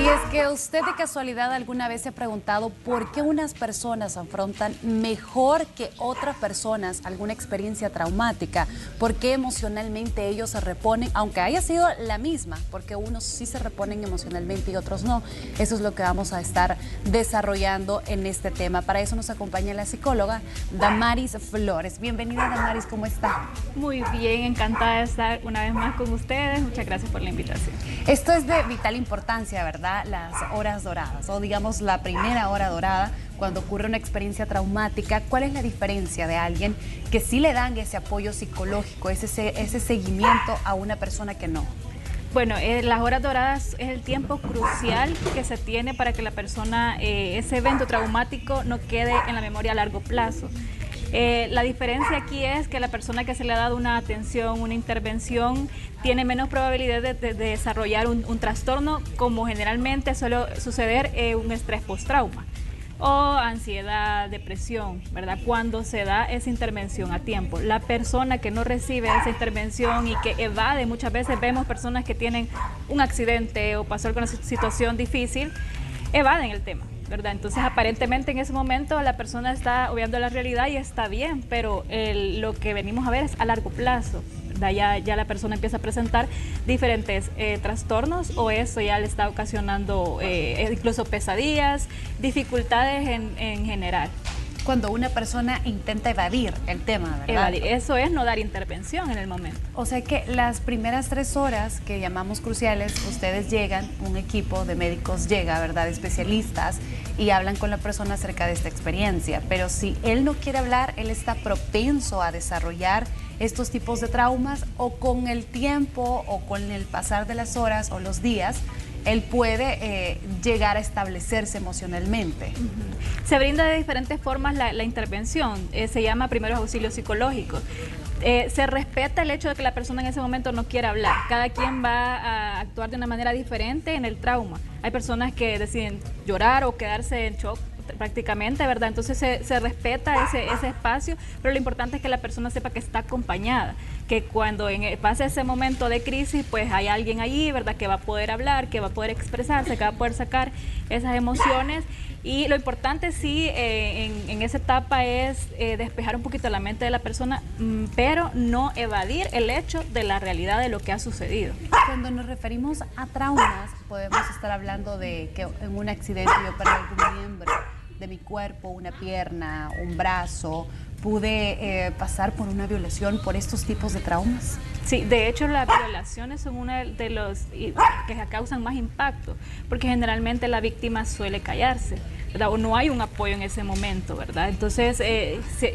Y es que usted de casualidad alguna vez se ha preguntado por qué unas personas afrontan mejor que otras personas alguna experiencia traumática, por qué emocionalmente ellos se reponen, aunque haya sido la misma, porque unos sí se reponen emocionalmente y otros no. Eso es lo que vamos a estar desarrollando en este tema. Para eso nos acompaña la psicóloga Damaris Flores. Bienvenida, Damaris, ¿cómo está? Muy bien, encantada de estar una vez más con ustedes. Muchas gracias por la invitación. Esto es de vital importancia, ¿verdad? Las horas doradas, o digamos la primera hora dorada, cuando ocurre una experiencia traumática. ¿Cuál es la diferencia de alguien que sí le dan ese apoyo psicológico, ese seguimiento a una persona que no? Bueno, las horas doradas es el tiempo crucial que se tiene para que la persona, ese evento traumático no quede en la memoria a largo plazo. La diferencia aquí es que la persona que se le ha dado una atención, una intervención, tiene menos probabilidad de desarrollar un trastorno, como generalmente suele suceder un estrés post-trauma o ansiedad, depresión, ¿verdad? Cuando se da esa intervención a tiempo. La persona que no recibe esa intervención y que evade, muchas veces vemos personas que tienen un accidente o pasó alguna situación difícil, evaden el tema, ¿verdad? Entonces aparentemente en ese momento la persona está obviando la realidad y está bien, pero lo que venimos a ver es a largo plazo, ¿verdad? Ya la persona empieza a presentar diferentes trastornos, o eso ya le está ocasionando incluso pesadillas, dificultades en general. Cuando una persona intenta evadir el tema, ¿verdad? Evadir, eso es no dar intervención en el momento. O sea que las primeras 3 horas que llamamos cruciales, ustedes llegan, un equipo de médicos llega, ¿verdad?, de especialistas, y hablan con la persona acerca de esta experiencia. Pero si él no quiere hablar, él está propenso a desarrollar estos tipos de traumas, o con el tiempo o con el pasar de las horas o los días, él puede llegar a establecerse emocionalmente. Se brinda de diferentes formas la intervención, se llama primeros auxilios psicológicos. Se respeta el hecho de que la persona en ese momento no quiera hablar. Cada quien va a actuar de una manera diferente en el trauma. Hay personas que deciden llorar o quedarse en shock prácticamente, ¿verdad? Entonces se respeta ese espacio, pero lo importante es que la persona sepa que está acompañada, que cuando pase ese momento de crisis, pues hay alguien allí, ¿verdad?, que va a poder hablar, que va a poder expresarse, que va a poder sacar esas emociones. Y lo importante sí en esa etapa es despejar un poquito la mente de la persona, pero no evadir el hecho de la realidad de lo que ha sucedido. Cuando nos referimos a traumas, podemos estar hablando de que en un accidente yo perdí algún miembro de mi cuerpo, una pierna, un brazo, pude pasar por una violación, por estos tipos de traumas. Sí, de hecho las violaciones son uno de los que causan más impacto, porque generalmente la víctima suele callarse, ¿verdad? O no hay un apoyo en ese momento, ¿verdad? Entonces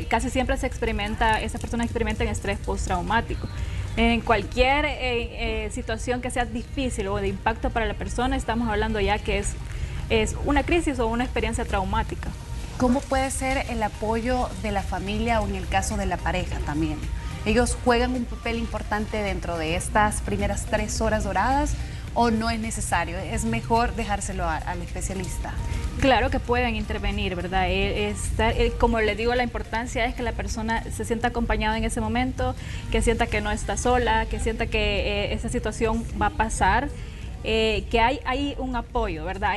casi siempre esas personas experimentan estrés postraumático. En cualquier situación que sea difícil o de impacto para la persona, estamos hablando ya que es una crisis o una experiencia traumática. ¿Cómo puede ser el apoyo de la familia o en el caso de la pareja también? ¿Ellos juegan un papel importante dentro de estas primeras 3 horas doradas o no es necesario? ¿Es mejor dejárselo al especialista? Claro que pueden intervenir, ¿verdad? Como les digo, la importancia es que la persona se sienta acompañada en ese momento, que sienta que no está sola, que sienta que esa situación va a pasar. Que hay un apoyo, ¿verdad?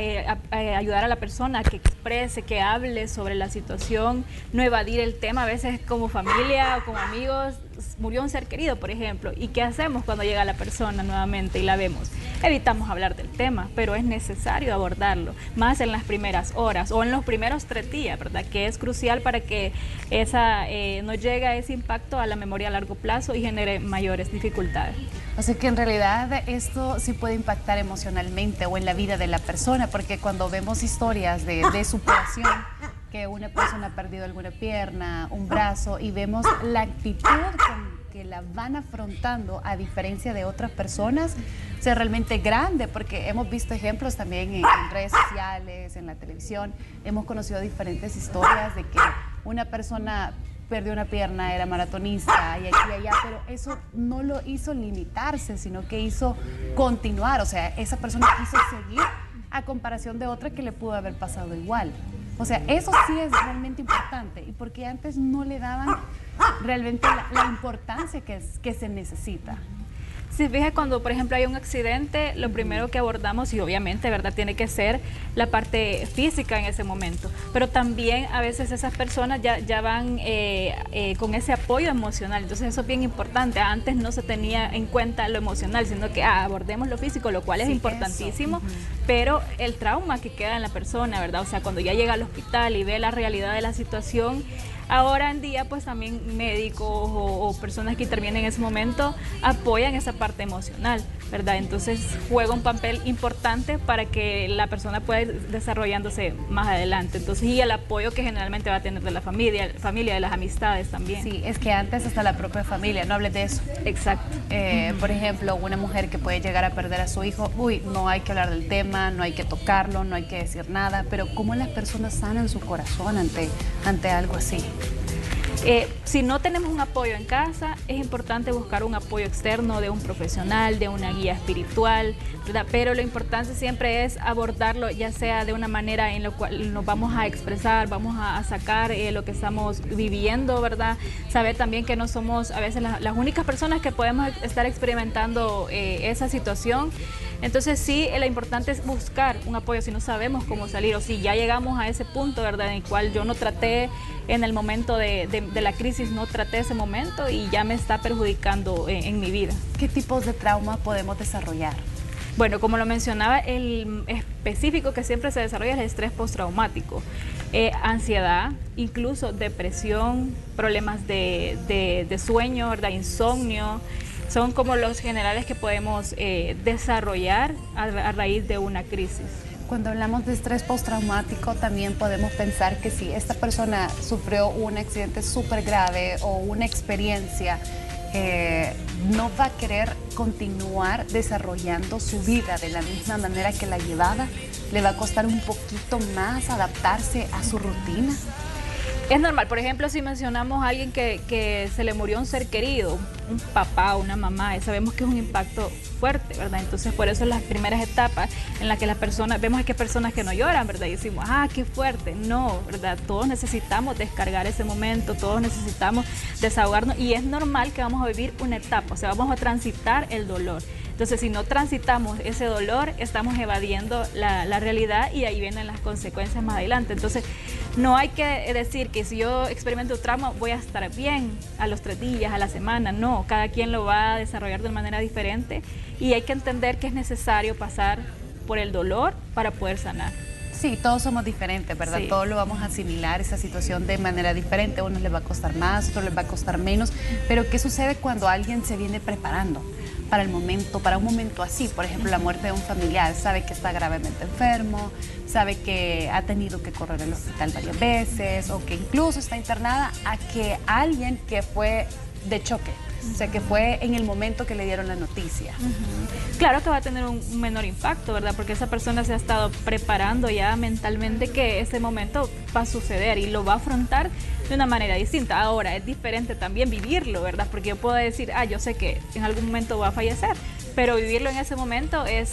Ayudar a la persona a que exprese, que hable sobre la situación, no evadir el tema. A veces como familia o como amigos murió un ser querido, por ejemplo, ¿y qué hacemos cuando llega la persona nuevamente y la vemos? Evitamos hablar del tema, pero es necesario abordarlo, más en las primeras horas o en los primeros 3 días, ¿verdad? Que es crucial para que no llegue a ese impacto a la memoria a largo plazo y genere mayores dificultades. O sea que en realidad esto sí puede impactar emocionalmente o en la vida de la persona, porque cuando vemos historias de superación, que una persona ha perdido alguna pierna, un brazo, y vemos la actitud con que la van afrontando a diferencia de otras personas, o sea, realmente grande, porque hemos visto ejemplos también en redes sociales, en la televisión, hemos conocido diferentes historias de que una persona perdió una pierna, era maratonista y aquí y allá, pero eso no lo hizo limitarse, sino que hizo continuar. O sea, esa persona quiso seguir a comparación de otra que le pudo haber pasado igual. O sea, eso sí es realmente importante, y porque antes no le daban realmente la importancia que se necesita. Si fija, cuando por ejemplo hay un accidente, lo primero que abordamos, y obviamente, ¿verdad?, tiene que ser la parte física en ese momento, pero también a veces esas personas ya van con ese apoyo emocional, entonces eso es bien importante. Antes no se tenía en cuenta lo emocional, sino que abordemos lo físico, lo cual es importantísimo, pero el trauma que queda en la persona, ¿verdad? O sea, cuando ya llega al hospital y ve la realidad de la situación, ahora en día pues también médicos o personas que intervienen en ese momento apoyan esa parte emocional, ¿verdad? Entonces juega un papel importante para que la persona pueda ir desarrollándose más adelante. Entonces, y el apoyo que generalmente va a tener de la familia, de las amistades también. Sí, es que antes hasta la propia familia, no hables de eso. Exacto. Por ejemplo, una mujer que puede llegar a perder a su hijo, no hay que hablar del tema, no hay que tocarlo, no hay que decir nada, pero ¿cómo las personas sanan su corazón ante algo así? Si no tenemos un apoyo en casa, es importante buscar un apoyo externo de un profesional, de una guía espiritual, ¿verdad? Pero lo importante siempre es abordarlo, ya sea de una manera en la cual nos vamos a expresar, vamos a sacar lo que estamos viviendo, ¿verdad? Saber también que no somos a veces las únicas personas que podemos estar experimentando esa situación. Entonces sí, lo importante es buscar un apoyo si no sabemos cómo salir, o si ya llegamos a ese punto, ¿verdad?, en el cual yo no traté en el momento de la crisis, no traté ese momento y ya me está perjudicando en mi vida. ¿Qué tipos de trauma podemos desarrollar? Bueno, como lo mencionaba, el específico que siempre se desarrolla es el estrés postraumático, ansiedad, incluso depresión, problemas de sueño, ¿verdad?, insomnio. Son como los generales que podemos desarrollar a raíz de una crisis. Cuando hablamos de estrés postraumático, también podemos pensar que si esta persona sufrió un accidente súper grave o una experiencia, no va a querer continuar desarrollando su vida de la misma manera que la llevaba, le va a costar un poquito más adaptarse a su rutina. Es normal, por ejemplo, si mencionamos a alguien que se le murió un ser querido, un papá, una mamá, sabemos que es un impacto fuerte, ¿verdad? Entonces, por eso en las primeras etapas en las que las personas, vemos que hay personas que no lloran, ¿verdad? Y decimos, qué fuerte. No, ¿verdad? Todos necesitamos descargar ese momento, todos necesitamos desahogarnos y es normal que vamos a vivir una etapa, o sea, vamos a transitar el dolor. Entonces, si no transitamos ese dolor, estamos evadiendo la realidad y ahí vienen las consecuencias más adelante. Entonces, no hay que decir que si yo experimento trauma voy a estar bien a los 3 días, a la semana. No, cada quien lo va a desarrollar de manera diferente y hay que entender que es necesario pasar por el dolor para poder sanar. Sí, todos somos diferentes, ¿verdad? Sí. Todos lo vamos a asimilar, esa situación de manera diferente. A unos les va a costar más, a otros les va a costar menos. Pero ¿qué sucede cuando alguien se viene preparando para el momento, para un momento así? Por ejemplo, la muerte de un familiar, sabe que está gravemente enfermo, sabe que ha tenido que correr al hospital varias veces o que incluso está internada, a que alguien que fue de choque, o sea, que fue en el momento que le dieron la noticia. Claro que va a tener un menor impacto, ¿verdad? Porque esa persona se ha estado preparando ya mentalmente que ese momento va a suceder y lo va a afrontar de una manera distinta. Ahora, es diferente también vivirlo, ¿verdad? Porque yo puedo decir, yo sé que en algún momento va a fallecer, pero vivirlo en ese momento es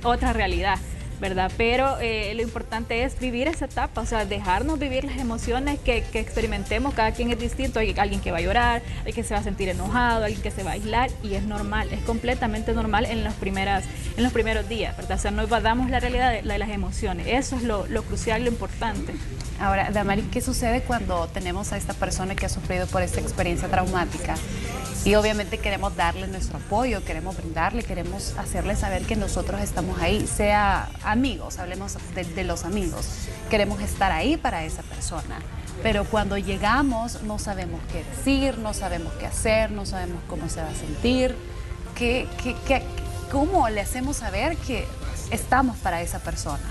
otra realidad, ¿verdad? Pero lo importante es vivir esa etapa, o sea, dejarnos vivir las emociones que experimentemos. Cada quien es distinto, hay alguien que va a llorar, alguien que se va a sentir enojado, alguien que se va a aislar y es normal, es completamente normal en los primeros días, ¿verdad? O sea, no evadamos la realidad de las emociones, eso es lo crucial, lo importante. Ahora, Damari, ¿qué sucede cuando tenemos a esta persona que ha sufrido por esta experiencia traumática? Y obviamente queremos darle nuestro apoyo, queremos brindarle, queremos hacerle saber que nosotros estamos ahí, sea amigos, hablemos de los amigos, queremos estar ahí para esa persona. Pero cuando llegamos no sabemos qué decir, no sabemos qué hacer, no sabemos cómo se va a sentir. ¿Cómo le hacemos saber que estamos para esa persona?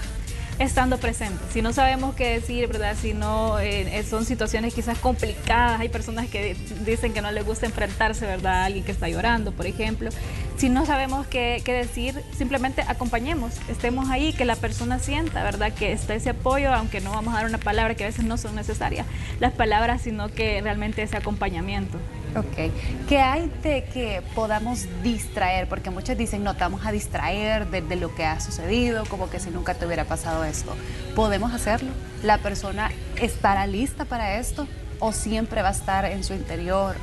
Estando presentes. Si no sabemos qué decir, ¿verdad? Si no, son situaciones quizás complicadas, hay personas que dicen que no les gusta enfrentarse, ¿verdad? A alguien que está llorando, por ejemplo. Si no sabemos qué decir, simplemente acompañemos, estemos ahí, que la persona sienta, ¿verdad? Que está ese apoyo, aunque no vamos a dar una palabra que a veces no son necesarias las palabras, sino que realmente ese acompañamiento. Ok. ¿Qué hay de que podamos distraer? Porque muchos dicen, no, te vamos a distraer de lo que ha sucedido, como que si nunca te hubiera pasado esto. ¿Podemos hacerlo? ¿La persona estará lista para esto? ¿O siempre va a estar en su interior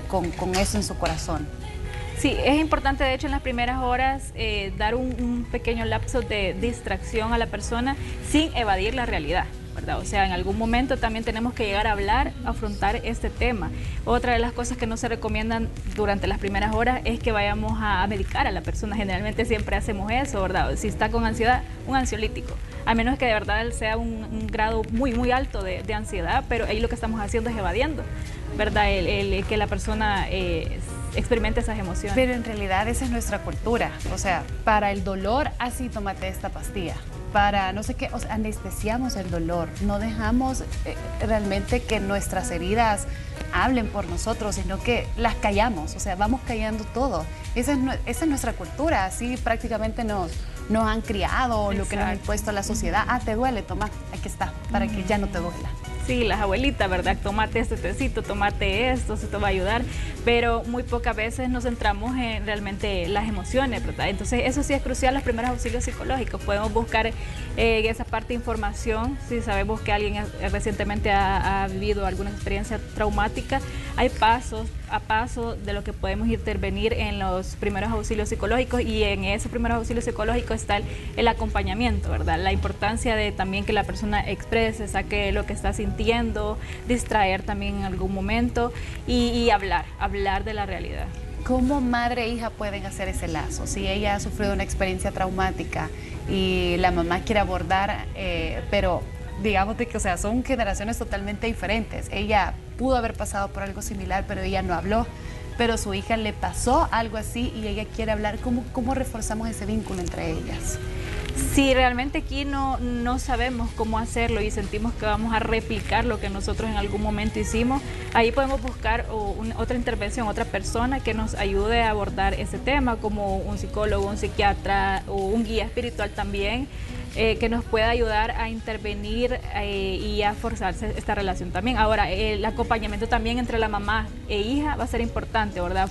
con eso en su corazón? Sí, es importante de hecho en las primeras horas dar un pequeño lapso de distracción a la persona sin evadir la realidad, ¿verdad? O sea, en algún momento también tenemos que llegar a hablar, a afrontar este tema. Otra de las cosas que no se recomiendan durante las primeras horas es que vayamos a medicar a la persona. Generalmente siempre hacemos eso, ¿verdad? Si está con ansiedad, un ansiolítico. A menos que de verdad sea un grado muy alto de ansiedad, pero ahí lo que estamos haciendo es evadiendo, ¿verdad? El que la persona experimente esas emociones. Pero en realidad esa es nuestra cultura. O sea, para el dolor, así tómate esta pastilla. Para no sé qué, o sea, anestesiamos el dolor. No dejamos realmente que nuestras heridas hablen por nosotros, sino que las callamos. O sea, vamos callando todo. Esa es nuestra cultura. Así prácticamente nos han criado, lo que nos ha impuesto la sociedad. Ah, te duele, toma, aquí está, para que ya no te duela. Sí, las abuelitas, ¿verdad? Tómate este tecito, tómate esto, se te va a ayudar, pero muy pocas veces nos centramos en realmente las emociones, ¿verdad? Entonces eso sí es crucial, los primeros auxilios psicológicos. Podemos buscar esa parte de información, si sabemos que alguien recientemente ha vivido alguna experiencia traumática, hay pasos a paso de lo que podemos intervenir en los primeros auxilios psicológicos, y en esos primeros auxilios psicológicos está el acompañamiento, ¿verdad? La importancia de también que la persona exprese, saque lo que está sintiendo, distraer también en algún momento y hablar de la realidad. ¿Cómo madre e hija pueden hacer ese lazo? Si ella ha sufrido una experiencia traumática y la mamá quiere abordar, pero digamos de que, o sea, son generaciones totalmente diferentes. Ella pudo haber pasado por algo similar, pero ella no habló. Pero su hija le pasó algo así y ella quiere hablar. ¿Cómo reforzamos ese vínculo entre ellas? Si realmente aquí no sabemos cómo hacerlo y sentimos que vamos a replicar lo que nosotros en algún momento hicimos, ahí podemos buscar otra intervención, otra persona que nos ayude a abordar ese tema, como un psicólogo, un psiquiatra o un guía espiritual también, que nos pueda ayudar a intervenir y a forzarse esta relación también. Ahora, el acompañamiento también entre la mamá e hija va a ser importante, ¿verdad?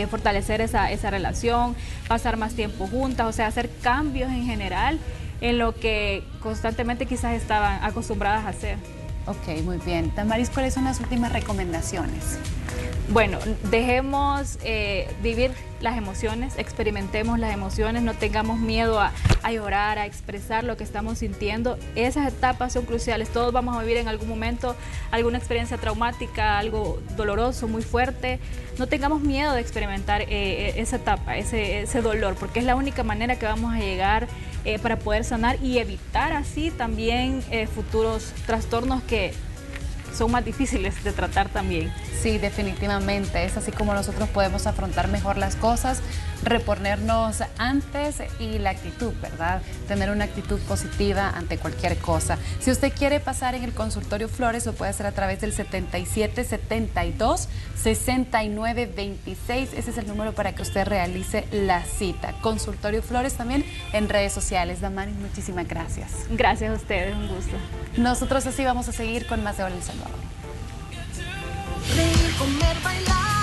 Fortalecer esa relación, pasar más tiempo juntas, o sea, hacer cambios en general en lo que constantemente quizás estaban acostumbradas a hacer. Ok, muy bien. Damaris, ¿cuáles son las últimas recomendaciones? Bueno, dejemos vivir las emociones, experimentemos las emociones, no tengamos miedo a llorar, a expresar lo que estamos sintiendo. Esas etapas son cruciales. Todos vamos a vivir en algún momento alguna experiencia traumática, algo doloroso, muy fuerte. No tengamos miedo de experimentar esa etapa, ese dolor, porque es la única manera que vamos a llegar para poder sanar y evitar así también futuros trastornos que son más difíciles de tratar también. Sí, definitivamente. Es así como nosotros podemos afrontar mejor las cosas, reponernos antes y la actitud, ¿verdad? Tener una actitud positiva ante cualquier cosa. Si usted quiere pasar en el consultorio Flores, lo puede hacer a través del 7772-6926. Ese es el número para que usted realice la cita. Consultorio Flores también en redes sociales. Damaris, muchísimas gracias. Gracias a ustedes, un gusto. Nosotros así vamos a seguir con más de Hola El Salvador. Reír, comer, bailar.